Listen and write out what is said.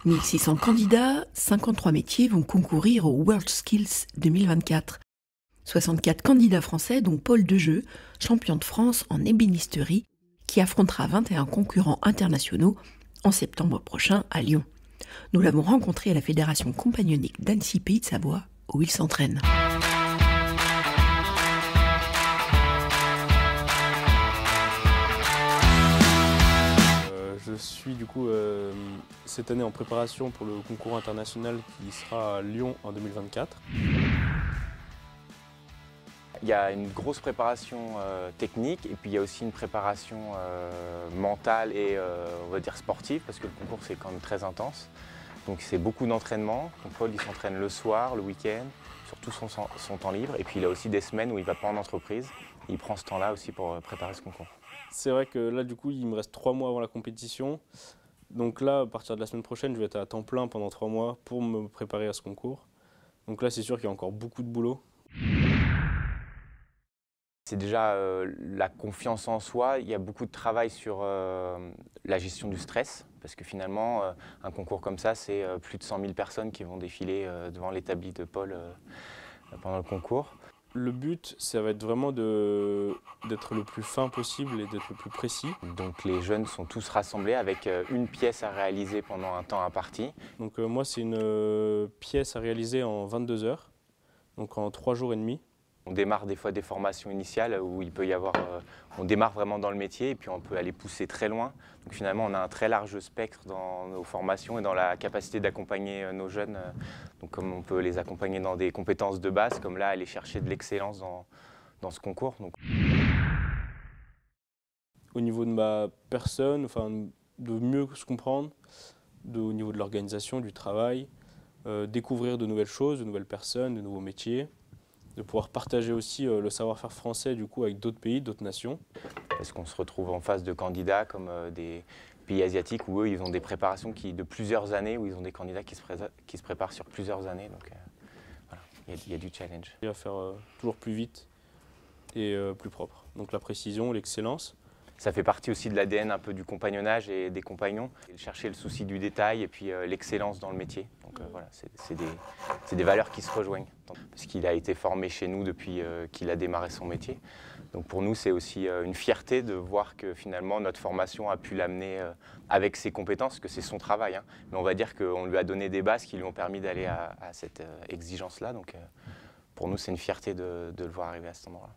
1600 candidats, 53 métiers vont concourir au World Skills 2024. 64 candidats français, dont Paul Dejeu, champion de France en ébénisterie, qui affrontera 21 concurrents internationaux en septembre prochain à Lyon. Nous l'avons rencontré à la Fédération compagnonnique d'Annecy Pays de Savoie, où il s'entraîne. Je suis du coup cette année en préparation pour le concours international qui sera à Lyon en 2024. Il y a une grosse préparation technique et puis il y a aussi une préparation mentale et on va dire sportive parce que le concours c'est quand même très intense. Donc c'est beaucoup d'entraînement. Paul il s'entraîne le soir, le week-end, surtout son temps libre. Et puis il a aussi des semaines où il ne va pas en entreprise. Il prend ce temps-là aussi pour préparer ce concours. C'est vrai que là du coup il me reste 3 mois avant la compétition. Donc là à partir de la semaine prochaine je vais être à temps plein pendant 3 mois pour me préparer à ce concours. Donc là c'est sûr qu'il y a encore beaucoup de boulot. C'est déjà la confiance en soi, il y a beaucoup de travail sur la gestion du stress, parce que finalement, un concours comme ça, c'est plus de 100 000 personnes qui vont défiler devant l'établi de Paul pendant le concours. Le but, ça va être vraiment d'être le plus fin possible et d'être le plus précis. Donc les jeunes sont tous rassemblés avec une pièce à réaliser pendant un temps imparti. Donc moi, c'est une pièce à réaliser en 22 heures, donc en 3 jours et demi. On démarre des fois des formations initiales où il peut y avoir, on démarre vraiment dans le métier et puis on peut aller pousser très loin. Donc finalement on a un très large spectre dans nos formations et dans la capacité d'accompagner nos jeunes. Donc comme on peut les accompagner dans des compétences de base, comme là aller chercher de l'excellence dans ce concours. Donc. Au niveau de ma personne, enfin, de mieux se comprendre, au niveau de l'organisation, du travail, découvrir de nouvelles choses, de nouvelles personnes, de nouveaux métiers. De pouvoir partager aussi le savoir-faire français du coup avec d'autres pays, d'autres nations. Parce qu'on se retrouve en face de candidats comme des pays asiatiques où eux ils ont des préparations de plusieurs années, où ils ont des candidats qui se préparent sur plusieurs années. Donc voilà, il y a du challenge. Il va faire toujours plus vite et plus propre. Donc la précision, l'excellence. Ça fait partie aussi de l'ADN un peu du compagnonnage et des compagnons. Chercher le souci du détail et puis l'excellence dans le métier. Donc voilà, c'est des valeurs qui se rejoignent. Parce qu'il a été formé chez nous depuis qu'il a démarré son métier. Donc pour nous, c'est aussi une fierté de voir que finalement notre formation a pu l'amener avec ses compétences, que c'est son travail. Hein. Mais on va dire qu'on lui a donné des bases qui lui ont permis d'aller à cette exigence-là. Donc pour nous, c'est une fierté de le voir arriver à cet endroit-là.